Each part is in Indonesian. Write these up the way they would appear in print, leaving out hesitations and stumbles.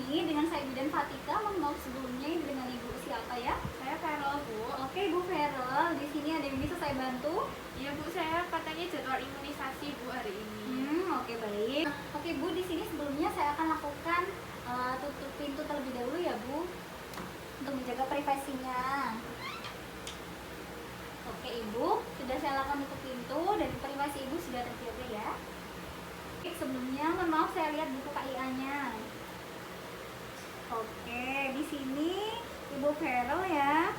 sini dengan saya Bidan Fatika. Mohon maaf sebelumnya, ini dengan Ibu siapa ya? Saya Carol, Bu. Oke, Bu Feral, di sini ada yang bisa saya bantu? Iya, Bu, saya katanya jadwal imunisasi, Bu, hari ini. Oke, baik. Oke, Bu, di sini sebelumnya saya akan lakukan tutup pintu terlebih dahulu ya, Bu, untuk menjaga privasinya. Oke, Ibu, sudah saya lakukan tutup pintu dan privasi Ibu sudah terjaga ya. Oke, sebelumnya mohon maaf saya lihat buku KIA-nya. Oke, di sini Ibu Feral ya,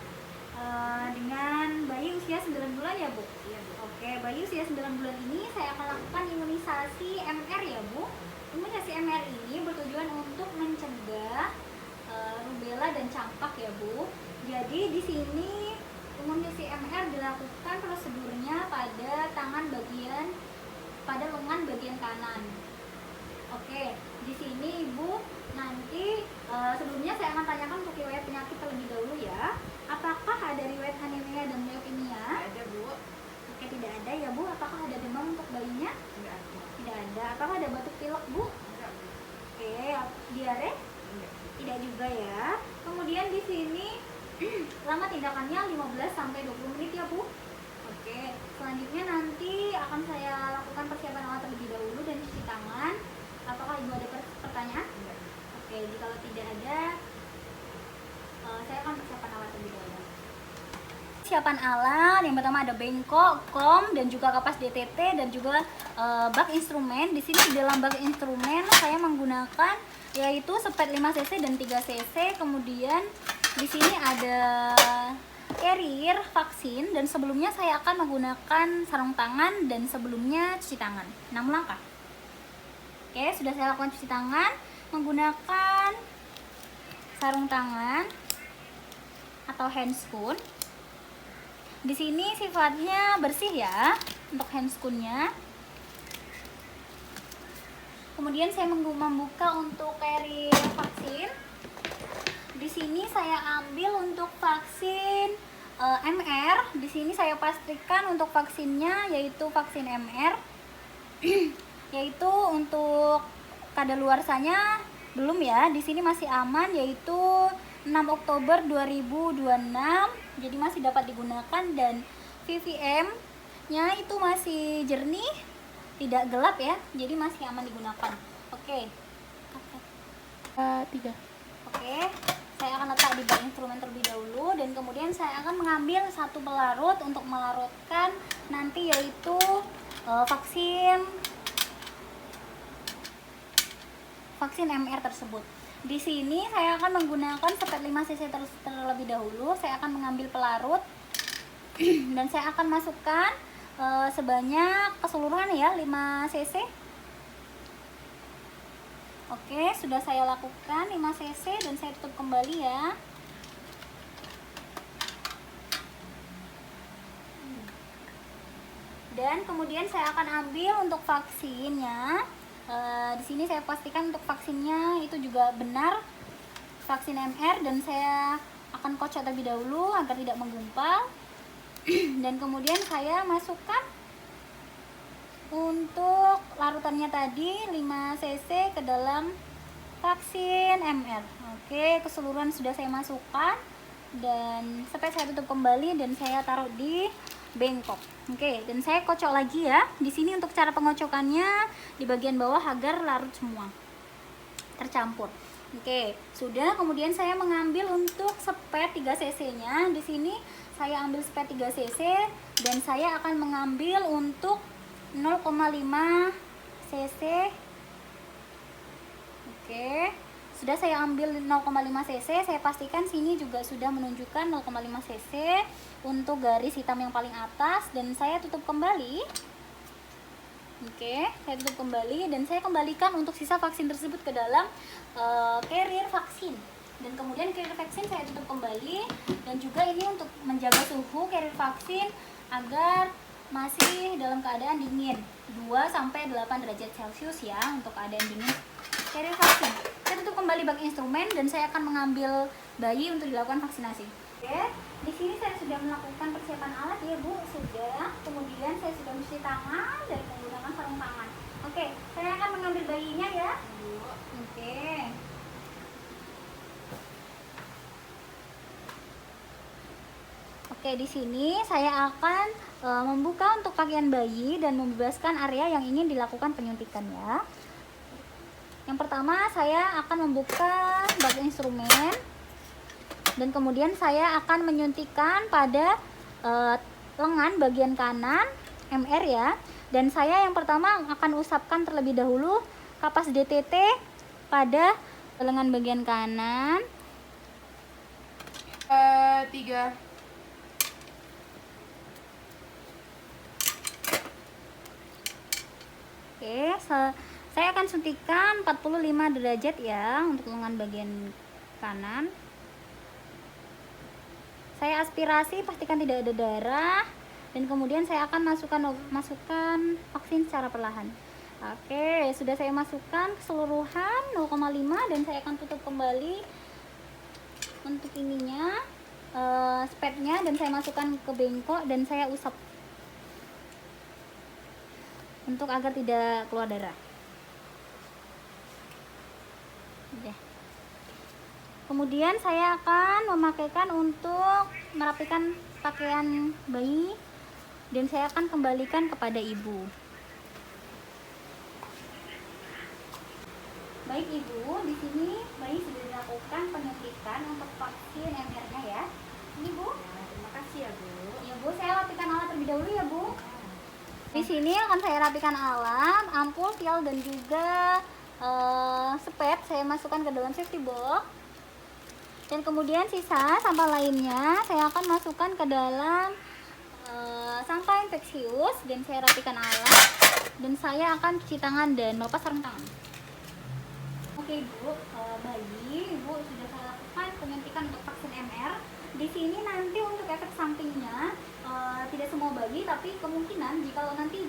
dengan bayi usia 9 bulan ya, Bu? Iya, Bu. Oke, bayi usia 9 bulan ini saya akan lakukan imunisasi MR ya, Bu. Imunisasi MR ini bertujuan untuk mencegah rubella dan campak ya, Bu. Jadi di sini imunisasi MR dilakukan prosedurnya pada pada lengan bagian kanan. Oke, di sini Ibu nanti sebelumnya saya akan tanyakan untuk riwayat penyakit terlebih dahulu ya. Apakah ada riwayat anemia dan leukemia? Ada, Bu. Oke, tidak ada ya, Bu. Apakah ada demam untuk bayinya? Enggak ada. Tidak ada. Apakah ada batuk pilek, Bu? Enggak, Bu. Oke, diare? Enggak. Tidak juga ya. Kemudian di sini lama tindakannya 15 sampai 20 menit ya, Bu. Oke, selanjutnya nanti akan saya lakukan persiapan alat terlebih dahulu dan cuci tangan. Apakah Ibu ada pertanyaan? Enggak. Oke, jika tidak ada, saya akan persiapan alat terlebih dahulu. Persiapan alat yang pertama ada bengkok, kom, dan juga kapas DTT dan juga bak instrumen. Di sini di dalam bak instrumen saya menggunakan yaitu sepet 5 cc dan 3 cc. Kemudian di sini ada carrier vaksin dan sebelumnya saya akan menggunakan sarung tangan dan sebelumnya cuci tangan. 6 langkah. Oke, sudah saya lakukan cuci tangan menggunakan sarung tangan atau handscoon. Di sini sifatnya bersih ya untuk handscoonnya. Kemudian saya membuka untuk carrier vaksin. Di sini saya ambil untuk vaksin MR. Di sini saya pastikan untuk vaksinnya yaitu vaksin MR. Yaitu untuk kadaluarsanya belum ya. Di sini masih aman yaitu 6 Oktober 2026. Jadi masih dapat digunakan dan VVM-nya itu masih jernih, tidak gelap ya. Jadi masih aman digunakan. Oke. 3. Oke, saya akan letak di bak instrumen terlebih dahulu dan kemudian saya akan mengambil satu pelarut untuk melarutkan nanti yaitu vaksin MR tersebut. Di sini saya akan menggunakan sepet 5 cc terlebih dahulu. Saya akan mengambil pelarut dan saya akan masukkan sebanyak keseluruhan ya 5 cc. Oke, sudah saya lakukan 5 cc dan saya tutup kembali ya. Dan kemudian saya akan ambil untuk vaksinnya. Di sini saya pastikan untuk vaksinnya itu juga benar vaksin MR dan saya akan kocok terlebih dahulu agar tidak menggumpal. Dan kemudian saya masukkan untuk larutannya tadi 5 cc ke dalam vaksin MR. Oke, keseluruhan sudah saya masukkan dan sampai saya tutup kembali dan saya taruh di bengkok. Oke, dan saya kocok lagi ya. Di sini untuk cara pengocokannya di bagian bawah agar larut semua tercampur. Oke, sudah. Kemudian saya mengambil untuk sepet 3 cc-nya. Di sini saya ambil sepet 3 cc dan saya akan mengambil untuk 0,5 cc. Oke. Sudah saya ambil 0,5 cc, saya pastikan sini juga sudah menunjukkan 0,5 cc untuk garis hitam yang paling atas dan saya tutup kembali. Oke, saya tutup kembali dan saya kembalikan untuk sisa vaksin tersebut ke dalam carrier vaksin. Dan kemudian carrier vaksin saya tutup kembali dan juga ini untuk menjaga suhu carrier vaksin agar masih dalam keadaan dingin 2 sampai 8 derajat Celcius ya untuk keadaan dingin carrier vaksin. Saya tutup kembali bak instrumen dan saya akan mengambil bayi untuk dilakukan vaksinasi. Oke, di sini saya sudah melakukan persiapan alat ya Bu, sudah. Kemudian saya sudah mencuci tangan dan menggunakan sarung tangan. Oke, saya akan mengambil bayinya ya. Oke. Oke, di sini saya akan membuka untuk pakaian bayi dan membebaskan area yang ingin dilakukan penyuntikan ya. Yang pertama saya akan membuka bak instrumen dan kemudian saya akan menyuntikkan pada lengan bagian kanan MR ya. Dan saya yang pertama akan usapkan terlebih dahulu kapas DTT pada lengan bagian kanan. 3. Oke, saya akan suntikan 45 derajat ya untuk lengan bagian kanan. Saya aspirasi, pastikan tidak ada darah, dan kemudian saya akan masukkan vaksin secara perlahan. Oke, sudah saya masukkan keseluruhan 0,5 dan saya akan tutup kembali untuk ininya, spatnya, dan saya masukkan ke bengkok dan saya usap untuk agar tidak keluar darah. Oke. Kemudian saya akan memakaikan untuk merapikan pakaian bayi dan saya akan kembalikan kepada ibu. Baik ibu, di sini bayi sudah dilakukan penyuntikan untuk vaksin MR-nya ya. Ini bu. Ya, terima kasih ya Bu. Ya bu, saya rapikan alat terlebih dahulu ya bu. Di sini akan saya rapikan alat, ampul, vial dan juga spet. Saya masukkan ke dalam safety box. Dan kemudian sisa sampah lainnya saya akan masukkan ke dalam sampah infeksius dan saya rapikan alat dan saya akan cuci tangan dan melepas sarung tangan. Oke ibu, bayi ibu sudah saya lakukan penyuntikan untuk vaksin MR. Di sini nanti untuk efek sampingnya tidak semua bayi, tapi kemungkinan jika nanti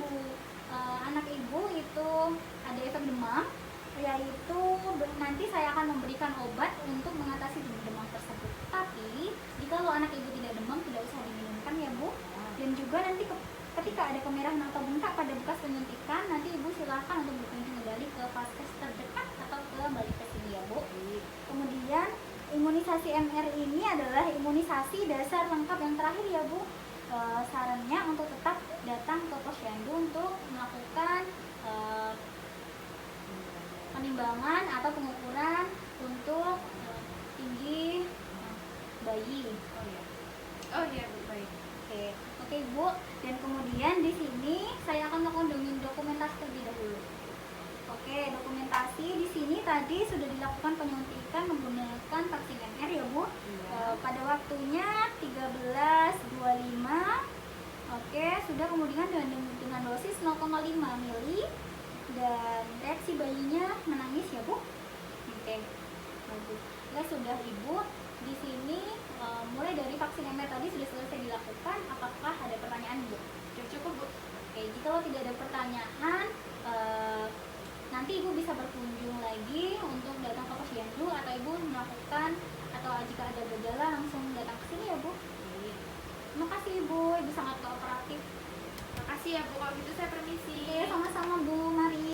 anak ibu itu ada efek demam, yaitu nanti saya akan memberikan obat untuk mengatasi demam tersebut. Tapi jika anak ibu tidak demam, tidak usah diminumkan ya bu. Dan juga nanti ketika ada kemerahan atau bengkak pada bekas penyuntikan, nanti ibu silahkan untuk berkunjung kembali ke vaskes terdekat atau ke balik sini ya bu. Kemudian imunisasi MR ini adalah imunisasi dasar lengkap yang terakhir ya bu. Sarannya untuk tetap datang ke posyandu untuk melakukan penimbangan atau pengukuran untuk tinggi bayi. Oh iya Bu, baik. Oke Bu. Dan kemudian di sini saya akan melakukan dokumentasi terlebih dahulu. Oke, dokumentasi di sini tadi sudah dilakukan penyuntikan menggunakan vaksin MR ya Bu. Pada waktunya 13.25. Oke, sudah kemudian dengan dosis 0,5 mili dan reaksi bayinya menangis ya Bu. Oke, bagus. Ya sudah ibu. Di sini mulai dari vaksin MR tadi sudah selesai dilakukan. Apakah ada pertanyaan Bu? Cukup Bu. Oke, jika tidak ada pertanyaan, nanti ibu bisa berkunjung lagi untuk datang ke posyandu atau ibu melakukan atau jika ada gejala langsung datang ke sini ya Bu. Terima kasih ibu sangat kooperatif. Makasih ya Bu, kalau gitu saya permisi. Oke, sama-sama Bu, mari.